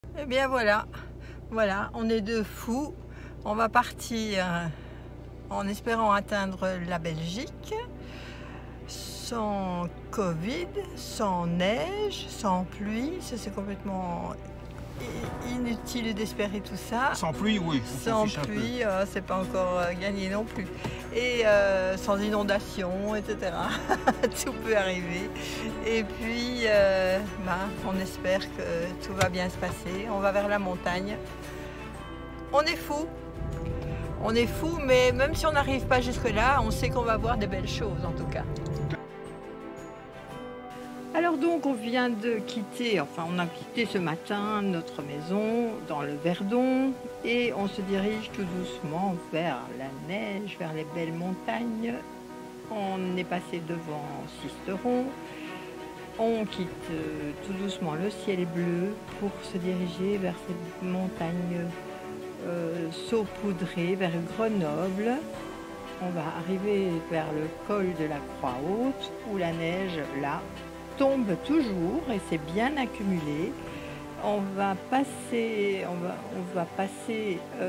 Eh bien voilà, on est deux fous. On va partir en espérant atteindre la Belgique, sans Covid, sans neige, sans pluie. C'est complètement inutile d'espérer tout ça. Sans pluie, oui. Sans pluie, c'est pas encore gagné non plus. Et sans inondation, etc. Tout peut arriver. Et puis, on espère que tout va bien se passer. On va vers la montagne. On est fous. On est fous, mais même si on n'arrive pas jusque-là, on sait qu'on va voir des belles choses en tout cas. Alors donc on vient de quitter, on a quitté ce matin notre maison dans le Verdon et on se dirige tout doucement vers la neige, vers les belles montagnes. On est passé devant Sisteron. On quitte tout doucement le ciel bleu pour se diriger vers ces montagnes saupoudrées, vers Grenoble. On va arriver vers le col de la Croix-Haute où la neige, là, tombe toujours et c'est bien accumulé. On va passer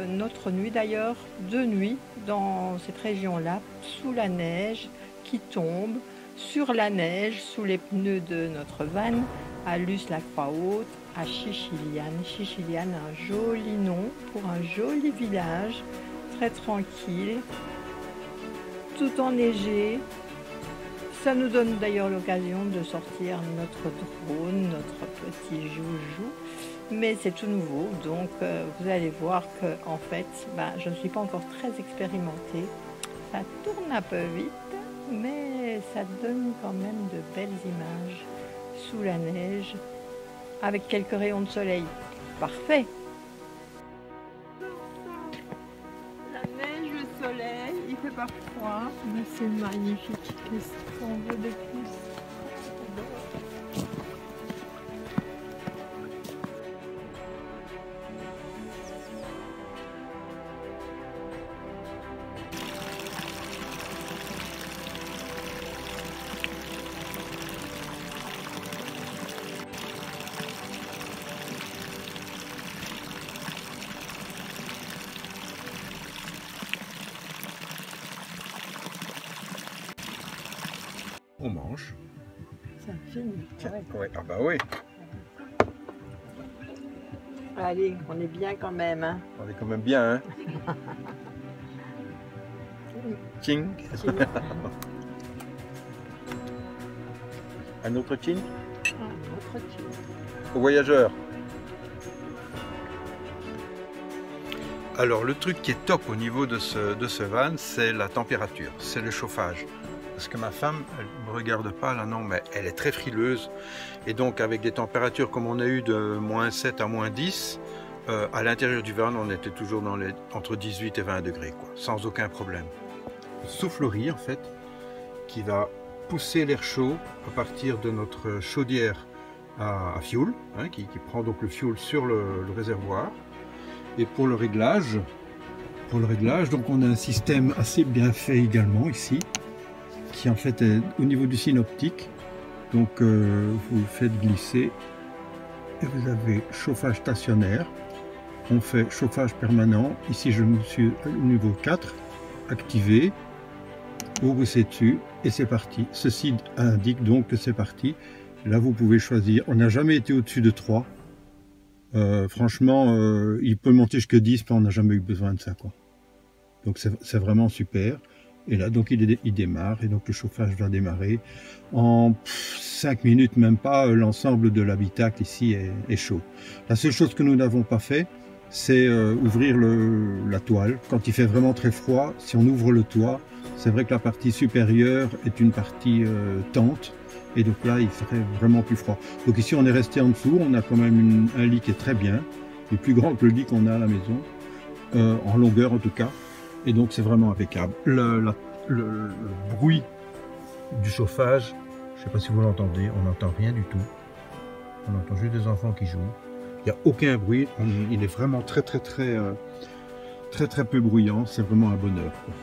notre nuit d'ailleurs, 2 nuits dans cette région-là, sous la neige qui tombe, sur la neige, sous les pneus de notre van, à Luce-la-Croix-Haute, à Chichiliane. Chichiliane, un joli nom pour un joli village, très tranquille, tout enneigé. Ça nous donne d'ailleurs l'occasion de sortir notre drone, notre petit joujou, mais c'est tout nouveau, donc vous allez voir que en fait, je ne suis pas encore très expérimentée. Ça tourne un peu vite, mais ça donne quand même de belles images sous la neige, avec quelques rayons de soleil. Parfait! Le soleil, il fait pas froid, mais c'est magnifique. Qu'est-ce qu'on veut de plus? On mange. Ça finit. Ouais. Ah bah oui. Allez, on est bien quand même. Hein. On est quand même bien, hein. Tching. Un autre tching. Un autre tching. Aux voyageurs. Alors le truc qui est top au niveau de ce van, c'est la température, c'est le chauffage. Parce que ma femme, elle ne me regarde pas là, non, mais elle est très frileuse. Et donc avec des températures comme on a eu de -7 à -10, à l'intérieur du van, on était toujours entre 18 et 20 degrés, quoi, sans aucun problème. Soufflerie en fait, qui va pousser l'air chaud à partir de notre chaudière à fioul, hein, qui prend donc le fioul sur le réservoir. Et pour le réglage, donc on a un système assez bien fait également ici, qui en fait est au niveau du synoptique. Donc vous faites glisser et vous avez chauffage stationnaire. On fait chauffage permanent. Ici je me suis au niveau 4, activé. Vous poussez dessus et c'est parti. Ceci indique donc que c'est parti. Là vous pouvez choisir. On n'a jamais été au-dessus de 3. Franchement, il peut monter jusqu'à 10, mais on n'a jamais eu besoin de ça, quoi. Donc c'est vraiment super. Et là, donc il démarre, et donc le chauffage va démarrer. En 5 minutes, même pas, l'ensemble de l'habitacle ici est chaud. La seule chose que nous n'avons pas fait, c'est ouvrir la toile. Quand il fait vraiment très froid, si on ouvre le toit, c'est vrai que la partie supérieure est une partie tente. Et donc là, il ferait vraiment plus froid. Donc ici, on est resté en dessous. On a quand même un lit qui est très bien. Il est plus grand que le lit qu'on a à la maison. En longueur, en tout cas. Et donc, c'est vraiment impeccable. Le bruit du chauffage, je ne sais pas si vous l'entendez, on n'entend rien du tout. On entend juste des enfants qui jouent. Il n'y a aucun bruit. Il est vraiment très peu bruyant. C'est vraiment un bonheur, quoi.